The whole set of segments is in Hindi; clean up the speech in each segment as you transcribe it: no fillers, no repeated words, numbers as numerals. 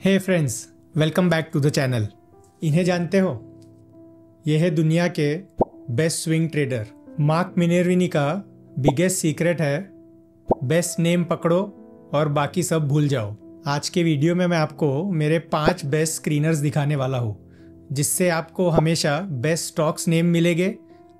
Hey friends, welcome back to the channel. इन्हें जानते हो? ये है दुनिया के best swing trader. Mark Minervini का बिगेस्ट सीक्रेट है बेस्ट नेम पकड़ो और बाकी सब भूल जाओ। आज के वीडियो में मैं आपको मेरे 5 बेस्ट स्क्रीनर्स दिखाने वाला हूँ, जिससे आपको हमेशा बेस्ट स्टॉक्स नेम मिलेंगे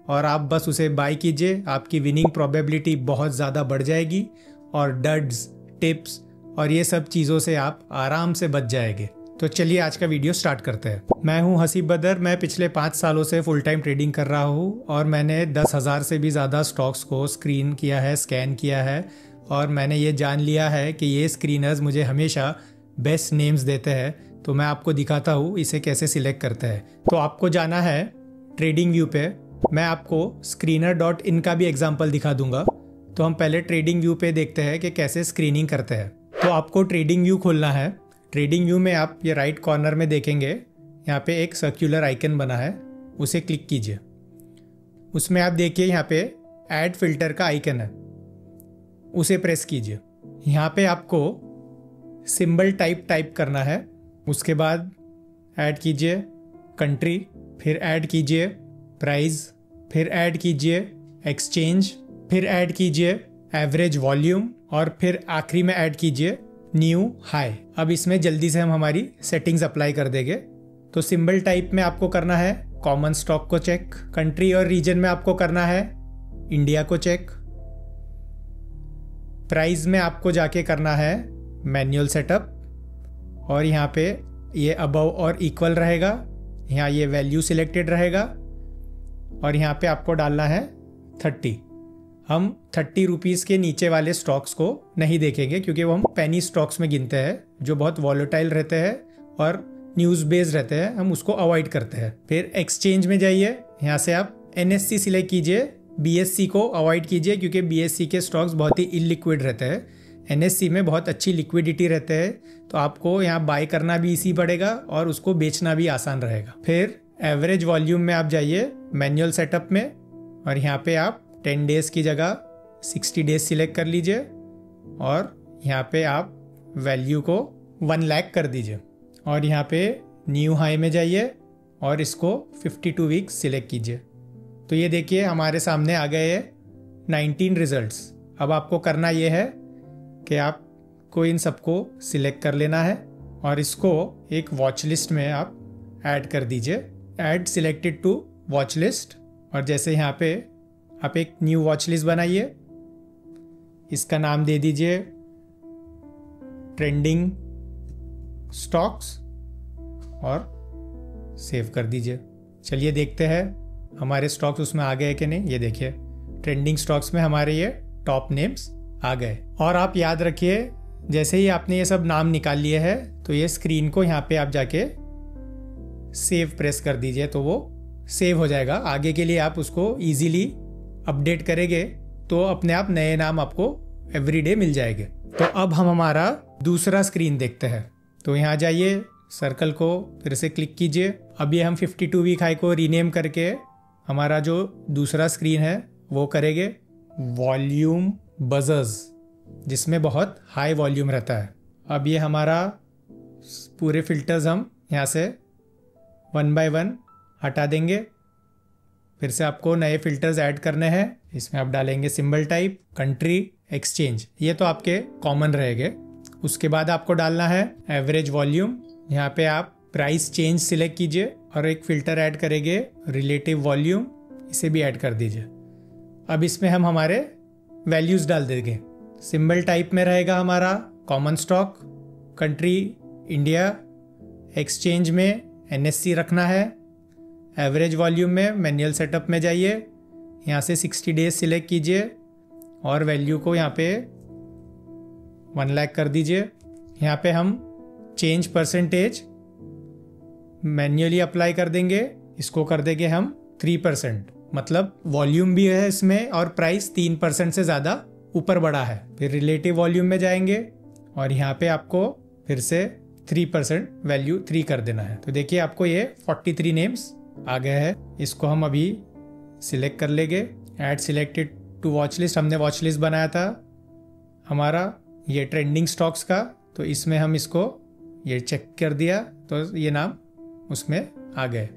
और आप बस उसे बाय कीजिए। आपकी विनिंग प्रोबेबिलिटी बहुत ज़्यादा बढ़ जाएगी और डड्स, टिप्स और ये सब चीज़ों से आप आराम से बच जाएंगे। तो चलिए आज का वीडियो स्टार्ट करते हैं। मैं हूं हसीब बदर। मैं पिछले 5 सालों से फुल टाइम ट्रेडिंग कर रहा हूं और मैंने 10,000 से भी ज़्यादा स्टॉक्स को स्क्रीन किया है, स्कैन किया है और मैंने ये जान लिया है कि ये स्क्रीनर्स मुझे हमेशा बेस्ट नेम्स देते हैं। तो मैं आपको दिखाता हूँ इसे कैसे सिलेक्ट करते हैं। तो आपको जाना है ट्रेडिंग व्यू पे। मैं आपको screener.in का भी एग्जाम्पल दिखा दूंगा। तो हम पहले ट्रेडिंग व्यू पे देखते हैं कि कैसे स्क्रीनिंग करते हैं। तो आपको ट्रेडिंग व्यू खोलना है। ट्रेडिंग व्यू में आप ये राइट कॉर्नर में देखेंगे, यहाँ पे एक सर्कुलर आइकन बना है, उसे क्लिक कीजिए। उसमें आप देखिए यहाँ पे ऐड फिल्टर का आइकन है, उसे प्रेस कीजिए। यहाँ पे आपको सिंबल टाइप करना है। उसके बाद ऐड कीजिए कंट्री, फिर ऐड कीजिए प्राइस, फिर ऐड कीजिए एक्सचेंज, फिर ऐड कीजिए एवरेज वॉल्यूम और फिर आखिरी में ऐड कीजिए न्यू हाई। अब इसमें जल्दी से हम हमारी सेटिंग्स अप्लाई कर देंगे। तो सिंबल टाइप में आपको करना है कॉमन स्टॉक को चेक, कंट्री और रीजन में आपको करना है इंडिया को चेक, प्राइस में आपको जाके करना है मैन्युअल सेटअप और यहाँ पे ये अबव और इक्वल रहेगा, यहाँ ये वैल्यू सिलेक्टेड रहेगा और यहाँ पे आपको डालना है 30। हम 30 रुपीज़ के नीचे वाले स्टॉक्स को नहीं देखेंगे क्योंकि वो हम पेनी स्टॉक्स में गिनते हैं, जो बहुत वॉलेटाइल रहते हैं और न्यूज़ बेस्ड रहते हैं, हम उसको अवॉइड करते हैं। फिर एक्सचेंज में जाइए, यहाँ से आप NSE सिलेक्ट कीजिए, BSE को अवॉइड कीजिए क्योंकि BSE के स्टॉक्स बहुत ही इलिक्विड रहते हैं। NSE में बहुत अच्छी लिक्विडिटी रहते हैं, तो आपको यहाँ बाय करना भी इजी पड़ेगा और उसको बेचना भी आसान रहेगा। फिर एवरेज वॉल्यूम में आप जाइए मैनुअल सेटअप में और यहाँ पे आप 10 डेज की जगह 60 डेज सिलेक्ट कर लीजिए और यहाँ पे आप वैल्यू को 1 लाख कर दीजिए और यहाँ पे न्यू हाई में जाइए और इसको 52 वीक्स सिलेक्ट कीजिए। तो ये देखिए हमारे सामने आ गए हैं 19 रिजल्ट्स। अब आपको करना ये है कि आपको इन सबको सिलेक्ट कर लेना है और इसको एक वॉच लिस्ट में आप ऐड कर दीजिए। Add selected to watch list और जैसे यहाँ पे आप एक न्यू वॉच लिस्ट बनाइए, इसका नाम दे दीजिए ट्रेंडिंग स्टॉक्स और सेव कर दीजिए। चलिए देखते हैं हमारे स्टॉक्स उसमें आ गए कि नहीं। ये देखिए ट्रेंडिंग स्टॉक्स में हमारे ये टॉप नेम्स आ गए। और आप याद रखिए, जैसे ही आपने ये सब नाम निकाल लिए हैं तो ये स्क्रीन को यहाँ पे आप जाके सेव प्रेस कर दीजिए, तो वो सेव हो जाएगा। आगे के लिए आप उसको इजीली अपडेट करेंगे तो अपने आप नए नाम आपको एवरीडे मिल जाएंगे। तो अब हम हमारा दूसरा स्क्रीन देखते हैं। तो यहाँ जाइए, सर्कल को फिर से क्लिक कीजिए। अब ये हम 52 वीक हाई को रीनेम करके हमारा जो दूसरा स्क्रीन है वो करेंगे वॉल्यूम बजर्स, जिसमें बहुत हाई वॉल्यूम रहता है। अब ये हमारा पूरे फिल्टर्स हम यहाँ से 1 बाय 1 हटा देंगे। फिर से आपको नए फिल्टर्स ऐड करने हैं। इसमें आप डालेंगे सिंबल टाइप, कंट्री, एक्सचेंज, ये तो आपके कॉमन रहेंगे। उसके बाद आपको डालना है एवरेज वॉल्यूम। यहाँ पे आप प्राइस चेंज सिलेक्ट कीजिए और एक फिल्टर ऐड करेंगे रिलेटिव वॉल्यूम, इसे भी ऐड कर दीजिए। अब इसमें हम हमारे वैल्यूज डाल देंगे। सिंबल टाइप में रहेगा हमारा common stock, country India, exchange में NSE रखना है, एवरेज वॉल्यूम में मैनुअल सेटअप में जाइए, यहाँ से 60 डेज सिलेक्ट कीजिए और वैल्यू को यहाँ पे 1 लाख कर दीजिए। यहाँ पे हम चेंज परसेंटेज मैन्युअली अप्लाई कर देंगे, इसको कर देंगे हम 3%, मतलब वॉल्यूम भी है इसमें और प्राइस 3% से ज़्यादा ऊपर बढ़ा है। फिर रिलेटिव वॉल्यूम में जाएंगे और यहाँ पे आपको फिर से 3% वैल्यू 3 कर देना है। तो देखिए आपको ये 43 नेम्स आ गए हैं। इसको हम अभी सिलेक्ट कर लेंगे। Add selected to watch list, हमने वॉच लिस्ट बनाया था हमारा ये ट्रेंडिंग स्टॉक्स का, तो इसमें हम इसको ये चेक कर दिया तो ये नाम उसमें आ गए।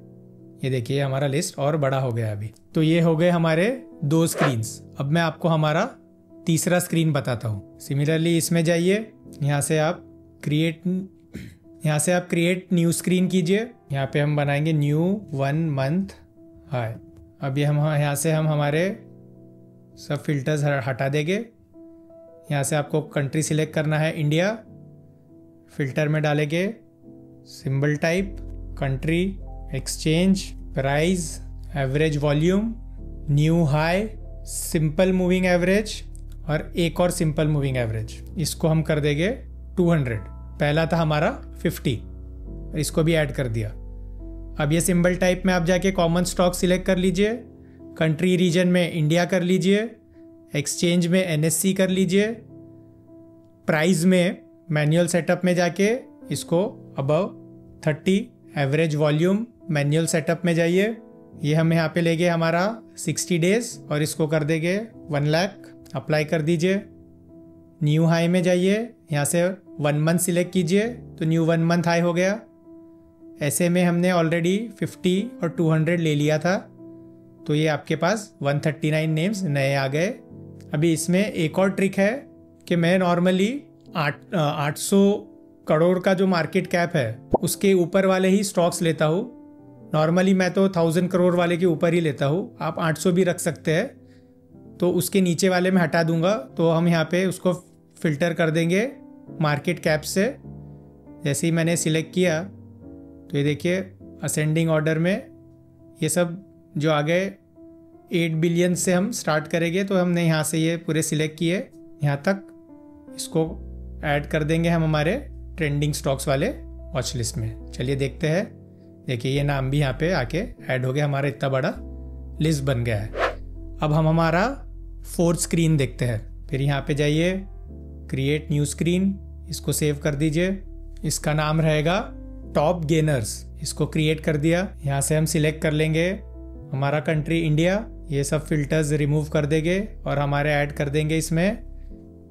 ये देखिए हमारा लिस्ट और बड़ा हो गया अभी। तो ये हो गए हमारे 2 स्क्रीन्स। अब मैं आपको हमारा तीसरा स्क्रीन बताता हूँ। सिमिलरली इसमें जाइए, यहाँ से आप क्रिएट न्यू स्क्रीन कीजिए। यहाँ पे हम बनाएंगे न्यू 1 मंथ हाई। अब ये हम यहाँ से हम हमारे सब फिल्टर्स हटा देंगे। यहाँ से आपको कंट्री सिलेक्ट करना है इंडिया, फिल्टर में डालेंगे symbol type, country, exchange, price, average volume, new high, simple moving average और एक और सिंपल मूविंग एवरेज। इसको हम कर देंगे 200। पहला था हमारा 50, इसको भी ऐड कर दिया। अब ये सिंबल टाइप में आप जाके कॉमन स्टॉक सिलेक्ट कर लीजिए, कंट्री रीजन में इंडिया कर लीजिए, एक्सचेंज में NSE कर लीजिए, प्राइस में मैनुअल सेटअप में जाके इसको above 30, average volume manual setup में जाइए। ये हम यहाँ पे लेंगे हमारा 60 डेज और इसको कर देंगे 1 लाख। अप्लाई कर दीजिए। न्यू हाई में जाइए, यहाँ से 1 मंथ सिलेक्ट कीजिए तो न्यू 1 मंथ हाई हो गया। ऐसे में हमने ऑलरेडी 50 और 200 ले लिया था, तो ये आपके पास 139 नेम्स नए आ गए। अभी इसमें एक और ट्रिक है कि मैं नॉर्मली 800 करोड़ का जो मार्केट कैप है उसके ऊपर वाले ही स्टॉक्स लेता हूँ। नॉर्मली मैं तो 1000 करोड़ वाले के ऊपर ही लेता हूँ, आप 800 भी रख सकते हैं। तो उसके नीचे वाले में हटा दूंगा, तो हम यहाँ पे उसको फिल्टर कर देंगे मार्केट कैप से। जैसे ही मैंने सिलेक्ट किया तो ये देखिए असेंडिंग ऑर्डर में ये सब जो आ गए 8 बिलियन से हम स्टार्ट करेंगे, तो हमने यहाँ से ये पूरे सिलेक्ट किए यहाँ तक। इसको ऐड कर देंगे हम हमारे ट्रेंडिंग स्टॉक्स वाले वॉच लिस्ट में। चलिए देखते हैं। देखिए ये नाम भी यहाँ पे आके ऐड हो गया, हमारा इतना बड़ा लिस्ट बन गया है। अब हम हमारा 4th स्क्रीन देखते हैं। फिर यहाँ पे जाइए, क्रिएट न्यू स्क्रीन, इसको सेव कर दीजिए। इसका नाम रहेगा टॉप गेनर्स। इसको क्रिएट कर दिया। यहाँ से हम सिलेक्ट कर लेंगे हमारा कंट्री इंडिया। ये सब फिल्टर्स रिमूव कर देंगे और हमारे ऐड कर देंगे इसमें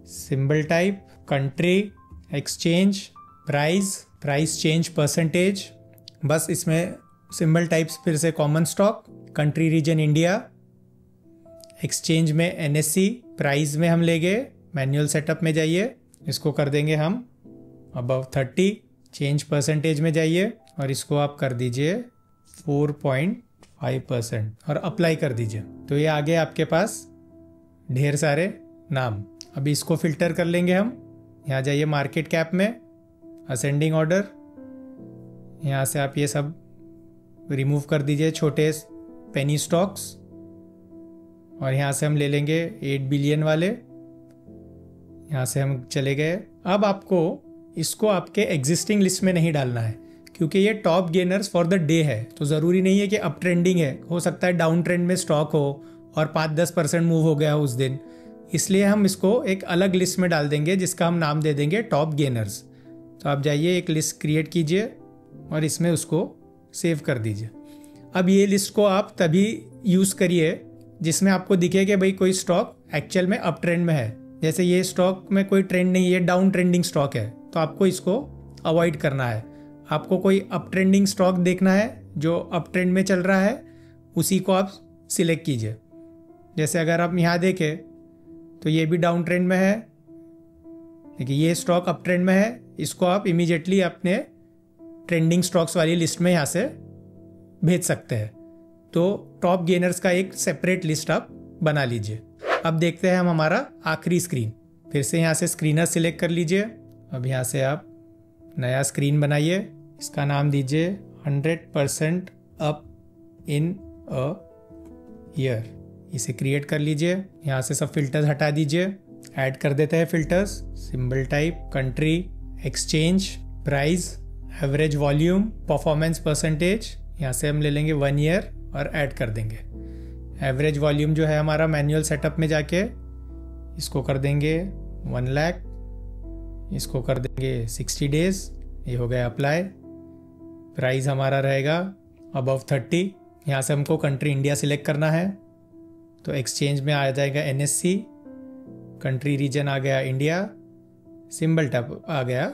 symbol type, country, exchange, price change percentage. बस इसमें सिंबल टाइप्स फिर से common stock, country reason India, exchange में NSE, प्राइस में हम लेंगे मैनुअल सेटअप में जाइए, इसको कर देंगे हम अबव 30, चेंज परसेंटेज में जाइए और इसको आप कर दीजिए 4.5% और अप्लाई कर दीजिए। तो ये आगे आपके पास ढेर सारे नाम। अभी इसको फिल्टर कर लेंगे हम। यहाँ जाइए मार्केट कैप में, असेंडिंग ऑर्डर, यहाँ से आप ये सब रिमूव कर दीजिए छोटे पेनी स्टॉक्स और यहाँ से हम ले लेंगे 8 बिलियन वाले। यहाँ से हम चले गए। अब आपको इसको आपके एग्जिस्टिंग लिस्ट में नहीं डालना है, क्योंकि ये top gainers for the day है। तो ज़रूरी नहीं है कि अप ट्रेंडिंग है, हो सकता है डाउन ट्रेंड में स्टॉक हो और 5-10% मूव हो गया हो उस दिन। इसलिए हम इसको एक अलग लिस्ट में डाल देंगे जिसका हम नाम दे देंगे टॉप गेनर्स। तो आप जाइए एक लिस्ट क्रिएट कीजिए और इसमें उसको सेव कर दीजिए। अब ये लिस्ट को आप तभी यूज़ करिए जिसमें आपको दिखे कि भाई कोई स्टॉक एक्चुअल में अप ट्रेंड में है। जैसे ये स्टॉक में कोई ट्रेंड नहीं है, डाउन ट्रेंडिंग स्टॉक है, तो आपको इसको अवॉइड करना है। आपको कोई अप ट्रेंडिंग स्टॉक देखना है जो अप ट्रेंड में चल रहा है, उसी को आप सिलेक्ट कीजिए। जैसे अगर आप यहाँ देखें तो ये भी डाउन ट्रेंड में है, देखिए ये स्टॉक अप ट्रेंड में है, इसको आप इमीडिएटली अपने ट्रेंडिंग स्टॉक्स वाली लिस्ट में यहाँ से भेज सकते हैं। तो टॉप गेनर्स का एक सेपरेट लिस्ट आप बना लीजिए। अब देखते हैं हम हमारा आखिरी स्क्रीन। फिर से यहाँ से स्क्रीनर सिलेक्ट कर लीजिए। अब यहाँ से आप नया स्क्रीन बनाइए, इसका नाम दीजिए 100% अप इन अ ईयर। इसे क्रिएट कर लीजिए। यहाँ से सब फिल्टर्स हटा दीजिए, ऐड कर देते हैं filters, symbol type, country, exchange, price, average volume, performance percentage. यहाँ से हम ले लेंगे 1 ईयर और ऐड कर देंगे। एवरेज वॉल्यूम जो है हमारा मैनुअल सेटअप में जाके इसको कर देंगे 1 लाख, इसको कर देंगे 60 डेज, ये हो गया अप्लाई। प्राइस हमारा रहेगा अबव 30। यहाँ से हमको कंट्री इंडिया सिलेक्ट करना है, तो एक्सचेंज में आ जाएगा NSE, कंट्री रीजन आ गया इंडिया, सिंबल टाइप आ गया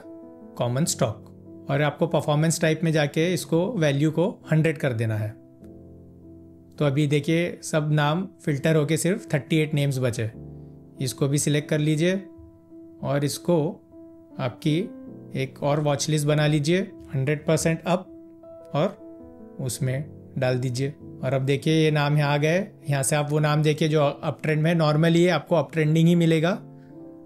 कॉमन स्टॉक। और आपको परफॉर्मेंस टाइप में जाके इसको वैल्यू को 100 कर देना है। तो अभी देखिए सब नाम फिल्टर होके सिर्फ 38 नेम्स बचे। इसको भी सिलेक्ट कर लीजिए और इसको आपकी एक और वॉच लिस्ट बना लीजिए 100% अप और उसमें डाल दीजिए। और अब देखिए ये नाम यहाँ आ गए। यहाँ से आप वो नाम देखिए जो अप ट्रेंड में, नॉर्मली ये आपको अप ट्रेंडिंग ही मिलेगा,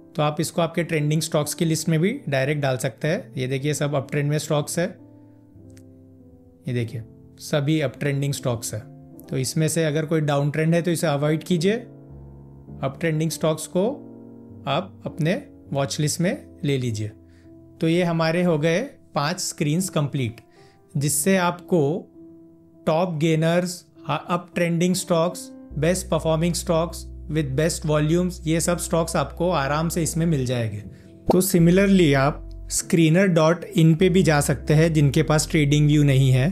तो आप इसको आपके ट्रेंडिंग स्टॉक्स की लिस्ट में भी डायरेक्ट डाल सकते हैं। ये देखिए सब अप ट्रेंड में स्टॉक्स है, ये देखिए सभी अप ट्रेंडिंग स्टॉक्स है। तो इसमें से अगर कोई डाउन ट्रेंड है तो इसे अवॉइड कीजिए। अप ट्रेंडिंग स्टॉक्स को आप अपने वॉच लिस्ट में ले लीजिए। तो ये हमारे हो गए 5 स्क्रीन्स कंप्लीट, जिससे आपको top gainers, up trending stocks, best performing stocks with best volumes, ये सब स्टॉक्स आपको आराम से इसमें मिल जाएंगे। तो सिमिलरली आप screener.in पे भी जा सकते हैं जिनके पास ट्रेडिंग व्यू नहीं है।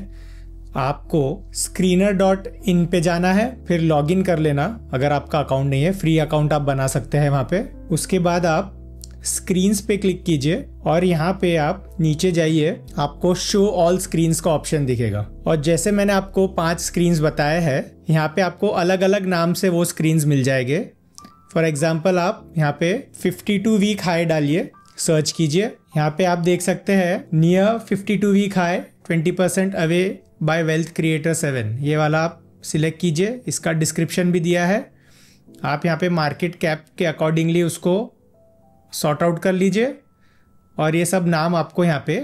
आपको screener.in पे जाना है, फिर लॉगिन कर लेना अगर आपका अकाउंट नहीं है, फ्री अकाउंट आप बना सकते हैं वहाँ पे। उसके बाद आप स्क्रीन्स पे क्लिक कीजिए और यहाँ पे आप नीचे जाइए, आपको शो ऑल स्क्रीन्स का ऑप्शन दिखेगा। और जैसे मैंने आपको 5 स्क्रीन्स बताए हैं, यहाँ पे आपको अलग अलग नाम से वो स्क्रीन्स मिल जाएंगे। फॉर एग्जाम्पल आप यहाँ पे 52 वीक हाई डालिए, सर्च कीजिए। यहाँ पे आप देख सकते हैं near 52 week high 20% away by wealth creator 7, ये वाला आप सिलेक्ट कीजिए। इसका डिस्क्रिप्शन भी दिया है, आप यहाँ पे मार्केट कैप के अकॉर्डिंगली उसको सॉर्ट आउट कर लीजिए और ये सब नाम आपको यहाँ पे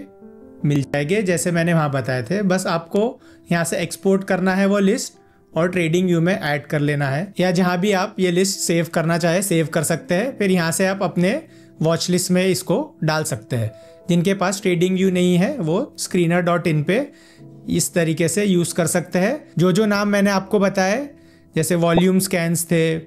मिल जाएंगे जैसे मैंने वहाँ बताए थे। बस आपको यहाँ से एक्सपोर्ट करना है वो लिस्ट और ट्रेडिंग व्यू में ऐड कर लेना है, या जहाँ भी आप ये लिस्ट सेव करना चाहे सेव कर सकते हैं। फिर यहाँ से आप अपने वॉच लिस्ट में इसको डाल सकते हैं। जिनके पास ट्रेडिंग व्यू नहीं है वो screener.in पे इस तरीके से यूज़ कर सकते हैं। जो नाम मैंने आपको बताए, जैसे वॉल्यूम स्कैन्स थे,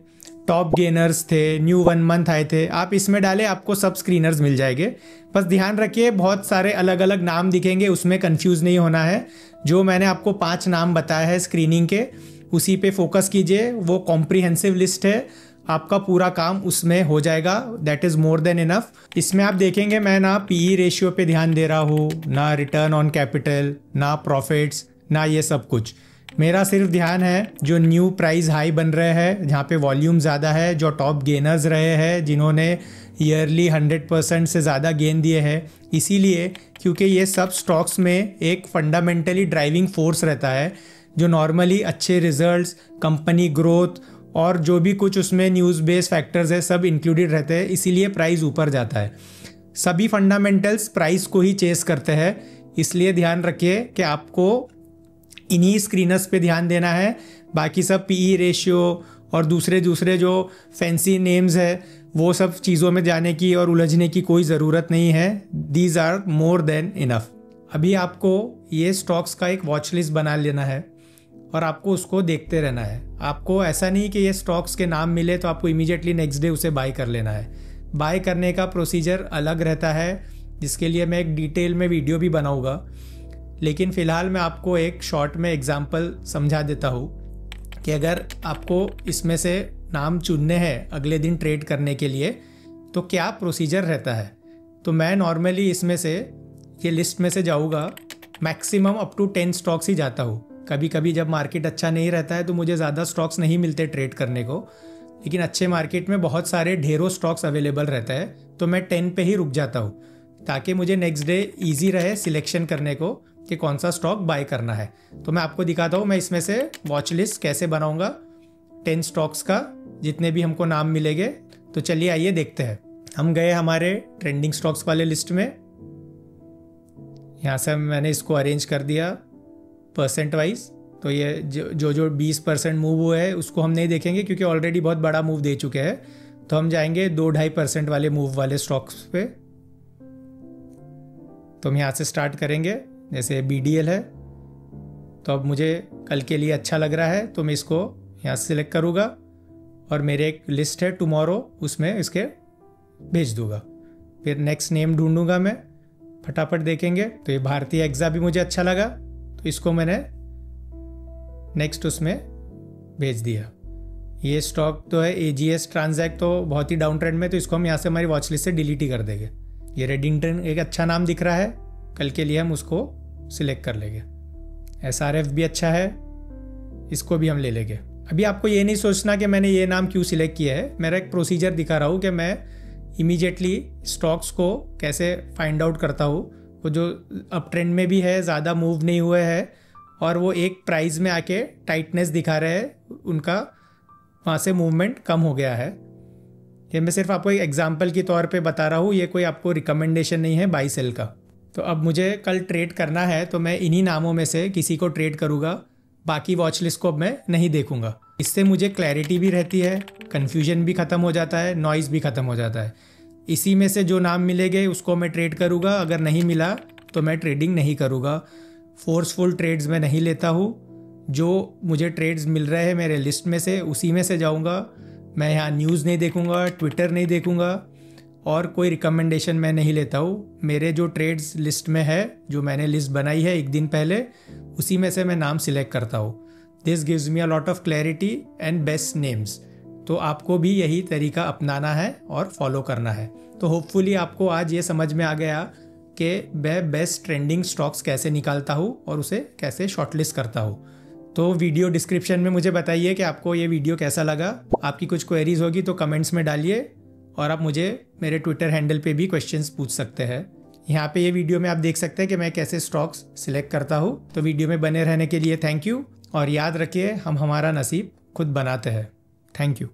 टॉप गेनर्स थे, न्यू 1 मंथ आए थे, आप इसमें डालें, आपको सब स्क्रीनर्स मिल जाएंगे। बस ध्यान रखिए बहुत सारे अलग अलग नाम दिखेंगे, उसमें कंफ्यूज नहीं होना है। जो मैंने आपको 5 नाम बताए हैं स्क्रीनिंग के, उसी पे फोकस कीजिए। वो कॉम्प्रिहेंसिव लिस्ट है, आपका पूरा काम उसमें हो जाएगा। That is more than enough. इसमें आप देखेंगे मैं ना पीई रेशियो पे ध्यान दे रहा हूँ, ना रिटर्न ऑन कैपिटल, ना प्रॉफिट्स, ना ये सब कुछ। मेरा सिर्फ ध्यान है जो न्यू प्राइस हाई बन रहे हैं, जहाँ पे वॉल्यूम ज़्यादा है, जो टॉप गेनर्स रहे हैं, जिन्होंने ईयरली 100% से ज़्यादा गेन दिए हैं। इसीलिए क्योंकि ये सब स्टॉक्स में एक फंडामेंटली ड्राइविंग फोर्स रहता है, जो नॉर्मली अच्छे रिजल्ट्स, कंपनी ग्रोथ और जो भी कुछ उसमें न्यूज़ बेस्ड फैक्टर्स है सब इंक्लूडेड रहते हैं, इसीलिए प्राइस ऊपर जाता है। सभी फंडामेंटल्स प्राइस को ही चेस करते हैं, इसलिए ध्यान रखिए कि आपको इन्हीं स्क्रीनर्स पे ध्यान देना है। बाकी सब पीई रेशियो और दूसरे जो फैंसी नेम्स है वो सब चीज़ों में जाने की और उलझने की कोई ज़रूरत नहीं है। These are more than enough. अभी आपको ये स्टॉक्स का एक वॉच लिस्ट बना लेना है और आपको उसको देखते रहना है। आपको ऐसा नहीं कि ये स्टॉक्स के नाम मिले तो आपको इमीडिएटली नेक्स्ट डे उसे बाय कर लेना है। बाय करने का प्रोसीजर अलग रहता है, जिसके लिए मैं एक डिटेल में वीडियो भी बनाऊंगा। लेकिन फ़िलहाल मैं आपको एक शॉर्ट में एग्जांपल समझा देता हूँ कि अगर आपको इसमें से नाम चुनने हैं अगले दिन ट्रेड करने के लिए तो क्या प्रोसीजर रहता है। तो मैं नॉर्मली इसमें से ये लिस्ट में से जाऊँगा, मैक्सिमम अप टू 10 स्टॉक्स ही जाता हूँ। कभी कभी जब मार्केट अच्छा नहीं रहता है तो मुझे ज़्यादा स्टॉक्स नहीं मिलते ट्रेड करने को, लेकिन अच्छे मार्केट में बहुत सारे ढेरों स्टॉक्स अवेलेबल रहता है, तो मैं 10 पे ही रुक जाता हूँ ताकि मुझे नेक्स्ट डे ईजी रहे सिलेक्शन करने को कि कौन सा स्टॉक बाय करना है। तो मैं आपको दिखाता हूँ मैं इसमें से वॉच लिस्ट कैसे बनाऊंगा 10 स्टॉक्स का, जितने भी हमको नाम मिलेंगे। तो चलिए आइए देखते हैं। हम गए हमारे ट्रेंडिंग स्टॉक्स वाले लिस्ट में, यहाँ से मैंने इसको अरेंज कर दिया परसेंट वाइज। तो ये जो 20% मूव हुए हैं उसको हम नहीं देखेंगे क्योंकि ऑलरेडी बहुत बड़ा मूव दे चुके हैं। तो हम जाएंगे 2-2.5% वाले मूव वाले स्टॉक्स पे। तो हम यहाँ से स्टार्ट करेंगे। जैसे BDL है तो अब मुझे कल के लिए अच्छा लग रहा है तो मैं इसको यहाँ से सिलेक्ट करूँगा और मेरे एक लिस्ट है टुमारो, उसमें इसके भेज दूँगा। फिर नेक्स्ट नेम ढूंढूंगा मैं, फटाफट देखेंगे। तो ये भारतीय एग्जा भी मुझे अच्छा लगा तो इसको मैंने नेक्स्ट उसमें भेज दिया। ये स्टॉक तो है AGS ट्रांजैक्ट, तो बहुत ही डाउन ट्रेंड में, तो इसको हम यहाँ से हमारी वॉच लिस्ट से डिलीट ही कर देंगे। ये रेडिंगटन एक अच्छा नाम दिख रहा है, कल के लिए हम उसको सिलेक्ट कर लेंगे। SRF भी अच्छा है, इसको भी हम ले लेंगे। अभी आपको ये नहीं सोचना कि मैंने ये नाम क्यों सिलेक्ट किया है, मेरा एक प्रोसीजर दिखा रहा हूँ कि मैं इमीडिएटली स्टॉक्स को कैसे फाइंड आउट करता हूँ। वो जो अप ट्रेंड में भी है, ज़्यादा मूव नहीं हुए हैं और वो एक प्राइस में आके टाइटनेस दिखा रहे हैं, उनका वहाँ से मूवमेंट कम हो गया है। ये मैं सिर्फ आपको एक एग्जांपल के तौर पे बता रहा हूँ, ये कोई आपको रिकमेंडेशन नहीं है बाई सेल का। तो अब मुझे कल ट्रेड करना है तो मैं इन्हीं नामों में से किसी को ट्रेड करूँगा, बाकी वॉच लिस्ट को मैं नहीं देखूंगा। इससे मुझे क्लैरिटी भी रहती है, कन्फ्यूजन भी ख़त्म हो जाता है, नॉइज़ भी ख़त्म हो जाता है। इसी में से जो नाम मिलेंगे उसको मैं ट्रेड करूँगा, अगर नहीं मिला तो मैं ट्रेडिंग नहीं करूँगा। फोर्सफुल ट्रेड्स मैं नहीं लेता हूँ, जो मुझे ट्रेड्स मिल रहे हैं मेरे लिस्ट में से उसी में से जाऊँगा। मैं यहाँ न्यूज़ नहीं देखूँगा, ट्विटर नहीं देखूँगा और कोई रिकमेंडेशन मैं नहीं लेता हूँ। मेरे जो ट्रेड्स लिस्ट में है, जो मैंने लिस्ट बनाई है एक दिन पहले, उसी में से मैं नाम सिलेक्ट करता हूँ। This gives me a lot of clarity and best names. तो आपको भी यही तरीका अपनाना है और फॉलो करना है। तो होपफुली आपको आज ये समझ में आ गया कि मैं बेस्ट ट्रेंडिंग स्टॉक्स कैसे निकालता हूँ और उसे कैसे शॉर्टलिस्ट करता हूँ। तो वीडियो डिस्क्रिप्शन में मुझे बताइए कि आपको ये वीडियो कैसा लगा। आपकी कुछ क्वेरीज होगी तो कमेंट्स में डालिए और आप मुझे मेरे ट्विटर हैंडल पे भी क्वेश्चंस पूछ सकते हैं। यहाँ पे ये वीडियो में आप देख सकते हैं कि मैं कैसे स्टॉक्स सिलेक्ट करता हूँ। तो वीडियो में बने रहने के लिए थैंक यू और याद रखिए, हम हमारा नसीब खुद बनाते हैं। Thank you.